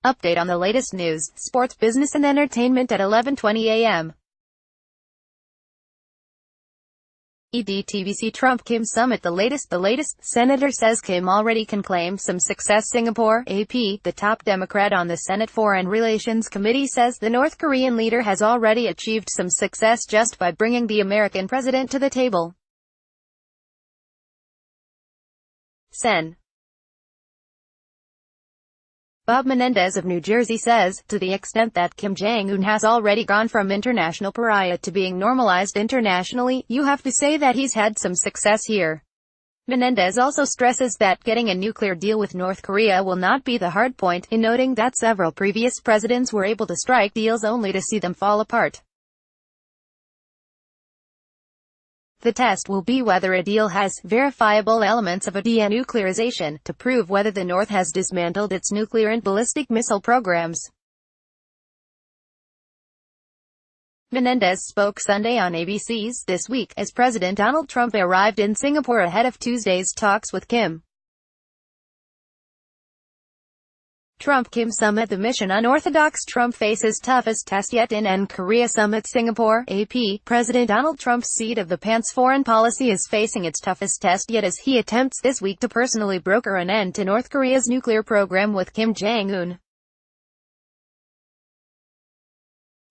Update on the latest news, sports, business and entertainment at 11:20 a.m. EDT Trump-Kim Summit. The latest. Senator says Kim already can claim some success. Singapore, AP. The top Democrat on the Senate Foreign Relations Committee says the North Korean leader has already achieved some success just by bringing the American president to the table. Sen. Bob Menendez of New Jersey says, to the extent that Kim Jong-un has already gone from international pariah to being normalized internationally, you have to say that he's had some success here. Menendez also stresses that getting a nuclear deal with North Korea will not be the hard point, in noting that several previous presidents were able to strike deals only to see them fall apart. The test will be whether a deal has verifiable elements of a denuclearization, to prove whether the North has dismantled its nuclear and ballistic missile programs. Menendez spoke Sunday on ABC's This Week, as President Donald Trump arrived in Singapore ahead of Tuesday's talks with Kim. Trump-Kim Summit. The mission unorthodox. Trump faces toughest test yet in Korea Summit. Singapore, AP. President Donald Trump's seat of the pants foreign policy is facing its toughest test yet as he attempts this week to personally broker an end to North Korea's nuclear program with Kim Jong-un.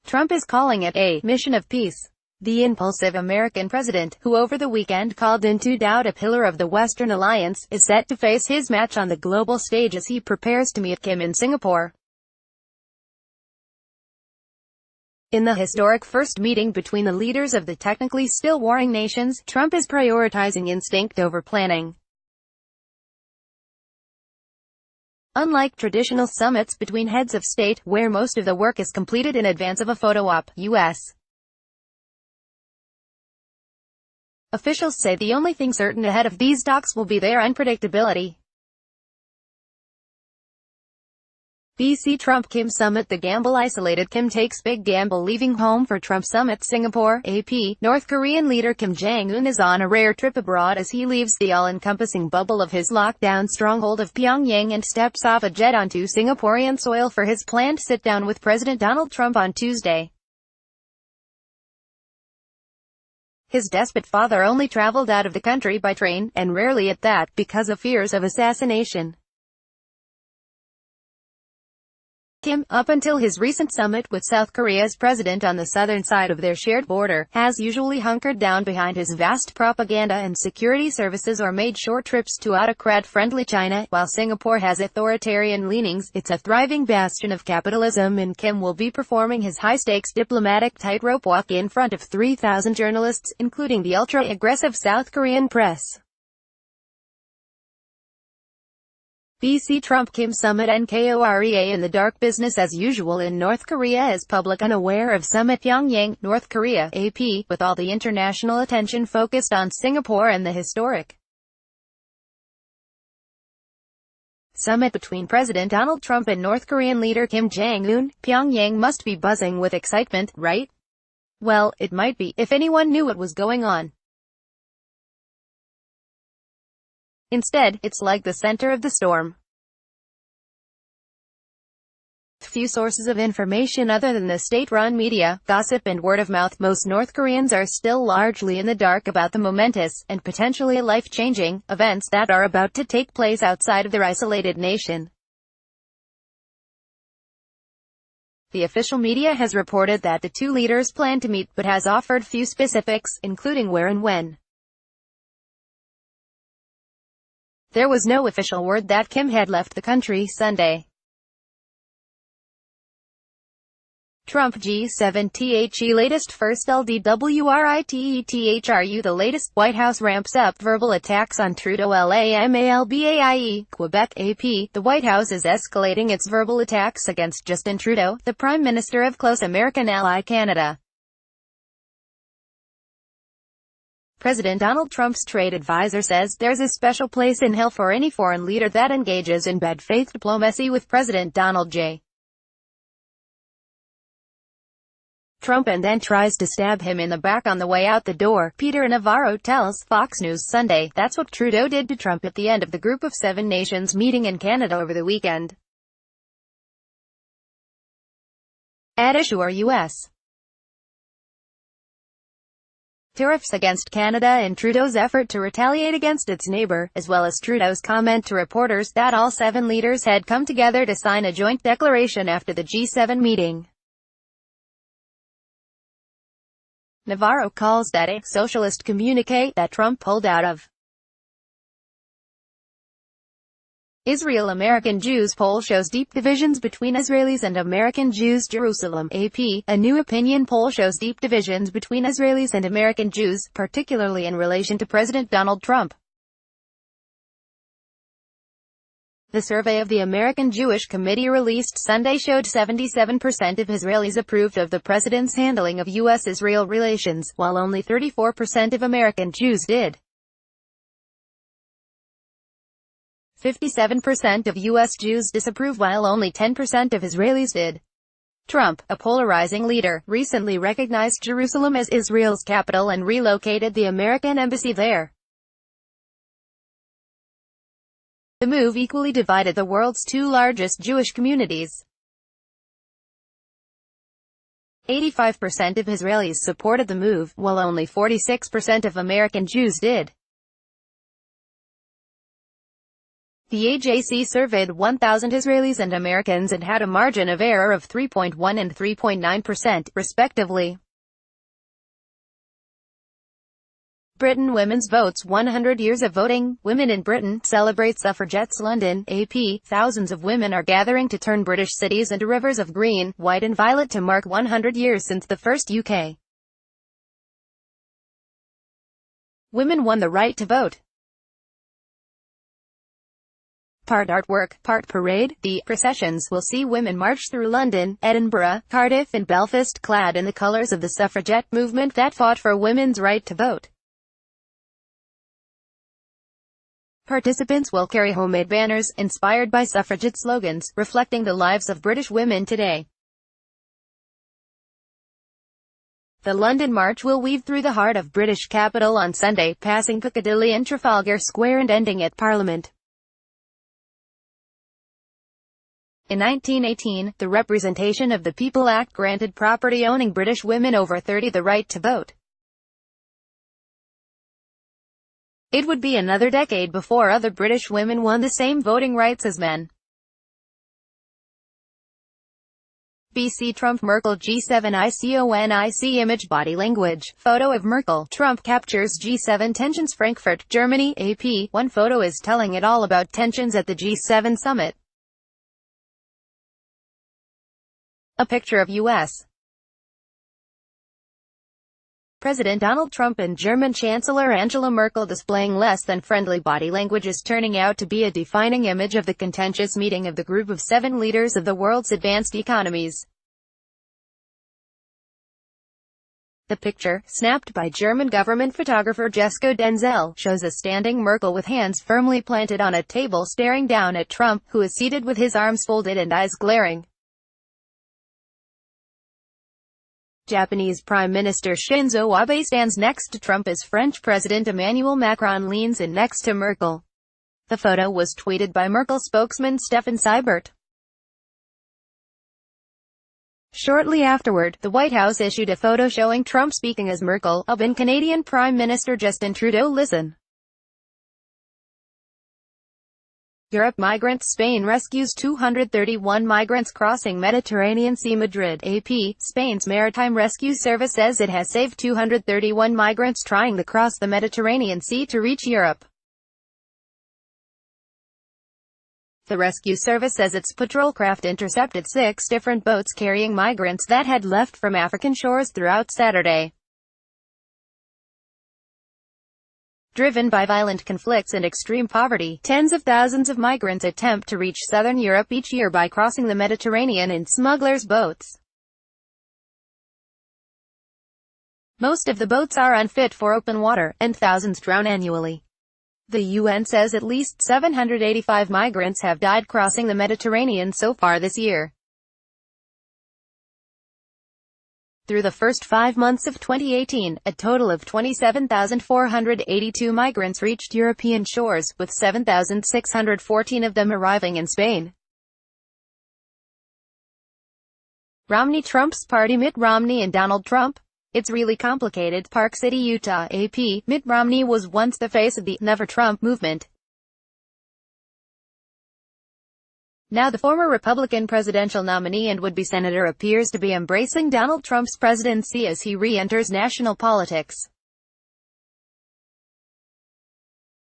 Trump is calling it a mission of peace. The impulsive American president, who over the weekend called into doubt a pillar of the Western alliance, is set to face his match on the global stage as he prepares to meet Kim in Singapore. In the historic first meeting between the leaders of the technically still warring nations, Trump is prioritizing instinct over planning. Unlike traditional summits between heads of state, where most of the work is completed in advance of a photo op, U.S. officials say the only thing certain ahead of these talks will be their unpredictability. Trump-Kim Summit. The gamble isolated. Kim takes big gamble leaving home for Trump Summit. Singapore, AP. North Korean leader Kim Jong-un is on a rare trip abroad as he leaves the all-encompassing bubble of his lockdown stronghold of Pyongyang and steps off a jet onto Singaporean soil for his planned sit-down with President Donald Trump on Tuesday. His despot father only traveled out of the country by train, and rarely at that, because of fears of assassination. Kim, up until his recent summit with South Korea's president on the southern side of their shared border, has usually hunkered down behind his vast propaganda and security services or made short trips to autocrat-friendly China. While Singapore has authoritarian leanings, it's a thriving bastion of capitalism, and Kim will be performing his high-stakes diplomatic tightrope walk in front of 3,000 journalists, including the ultra-aggressive South Korean press. Trump-Kim Summit. NKOREA. In the dark. Business as usual in North Korea as public unaware of summit. Pyongyang, North Korea, AP, with all the international attention focused on Singapore and the historic summit between President Donald Trump and North Korean leader Kim Jong-un. Pyongyang must be buzzing with excitement, right? Well, it might be, if anyone knew what was going on. Instead, it's like the center of the storm. Few sources of information other than the state-run media, gossip and word-of-mouth. Most North Koreans are still largely in the dark about the momentous, and potentially life-changing, events that are about to take place outside of their isolated nation. The official media has reported that the two leaders plan to meet, but has offered few specifics, including where and when. There was no official word that Kim had left the country Sunday. Trump G7 THE latest. First LDWRITETHRU. The latest. White House ramps up verbal attacks on Trudeau. LAMALBAIE, Quebec, AP. The White House is escalating its verbal attacks against Justin Trudeau, the Prime Minister of close American ally Canada. President Donald Trump's trade advisor says there's a special place in hell for any foreign leader that engages in bad faith diplomacy with President Donald J. Trump and then tries to stab him in the back on the way out the door. Peter Navarro tells Fox News Sunday that's what Trudeau did to Trump at the end of the Group of Seven Nations meeting in Canada over the weekend. At issue are U.S. tariffs against Canada and Trudeau's effort to retaliate against its neighbor, as well as Trudeau's comment to reporters that all 7 leaders had come together to sign a joint declaration after the G7 meeting. Navarro calls that a socialist communique that Trump pulled out of. Israel-American Jews poll shows deep divisions between Israelis and American Jews. Jerusalem, AP. A new opinion poll shows deep divisions between Israelis and American Jews, particularly in relation to President Donald Trump. The survey of the American Jewish Committee released Sunday showed 77% of Israelis approved of the president's handling of U.S.-Israel relations, while only 34% of American Jews did. 57% of U.S. Jews disapprove while only 10% of Israelis did. Trump, a polarizing leader, recently recognized Jerusalem as Israel's capital and relocated the American embassy there. The move equally divided the world's 2 largest Jewish communities. 85% of Israelis supported the move, while only 46% of American Jews did. The AJC surveyed 1,000 Israelis and Americans and had a margin of error of 3.1 and 3.9%, respectively. Britain Women's Votes 100 Years of Voting. Women in Britain celebrate suffragettes. London, AP. Thousands of women are gathering to turn British cities into rivers of green, white and violet to mark 100 years since the first UK women won the right to vote. Part artwork, part parade. The processions will see women march through London, Edinburgh, Cardiff and Belfast clad in the colours of the suffragette movement that fought for women's right to vote. Participants will carry homemade banners, inspired by suffragette slogans, reflecting the lives of British women today. The London March will weave through the heart of British capital on Sunday, passing Piccadilly and Trafalgar Square and ending at Parliament. In 1918, the Representation of the People Act granted property-owning British women over 30 the right to vote. It would be another decade before other British women won the same voting rights as men. BC Trump Merkel G7 ICONIC image body language. Photo of Merkel. Trump captures G7 tensions. Frankfurt, Germany, AP. One photo is telling it all about tensions at the G7 summit. A picture of U.S. President Donald Trump and German Chancellor Angela Merkel displaying less than friendly body language is turning out to be a defining image of the contentious meeting of the group of 7 leaders of the world's advanced economies. The picture, snapped by German government photographer Jesko Denzel, shows a standing Merkel with hands firmly planted on a table staring down at Trump, who is seated with his arms folded and eyes glaring. Japanese Prime Minister Shinzo Abe stands next to Trump as French President Emmanuel Macron leans in next to Merkel. The photo was tweeted by Merkel spokesman Stefan Seibert. Shortly afterward, the White House issued a photo showing Trump speaking as Merkel, Abe and Canadian Prime Minister Justin Trudeau listen. Europe migrants. Spain rescues 231 migrants crossing Mediterranean Sea. Madrid, AP. Spain's Maritime Rescue Service says it has saved 231 migrants trying to cross the Mediterranean Sea to reach Europe. The rescue service says its patrol craft intercepted 6 different boats carrying migrants that had left from African shores throughout Saturday. Driven by violent conflicts and extreme poverty, tens of thousands of migrants attempt to reach southern Europe each year by crossing the Mediterranean in smugglers' boats. Most of the boats are unfit for open water, and thousands drown annually. The UN says at least 785 migrants have died crossing the Mediterranean so far this year. Through the first 5 months of 2018, a total of 27,482 migrants reached European shores, with 7,614 of them arriving in Spain. Romney Trump's party. Mitt Romney and Donald Trump. It's really complicated. Park City, Utah, AP. Mitt Romney was once the face of the Never Trump movement. Now the former Republican presidential nominee and would-be senator appears to be embracing Donald Trump's presidency as he re-enters national politics.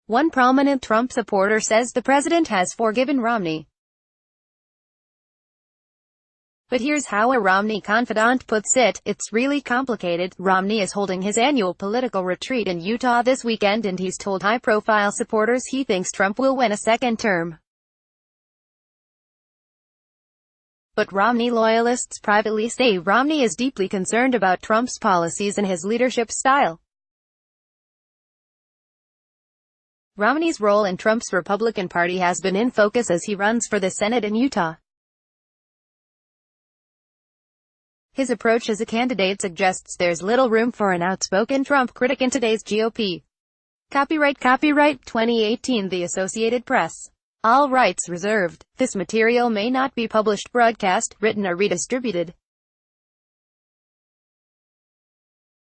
One prominent Trump supporter says the president has forgiven Romney. But here's how a Romney confidant puts it: it's really complicated. Romney is holding his annual political retreat in Utah this weekend, and he's told high-profile supporters he thinks Trump will win a second term. But Romney loyalists privately say Romney is deeply concerned about Trump's policies and his leadership style. Romney's role in Trump's Republican Party has been in focus as he runs for the Senate in Utah. His approach as a candidate suggests there's little room for an outspoken Trump critic in today's GOP. Copyright 2018 The Associated Press. All rights reserved. This material may not be published, broadcast, written or redistributed.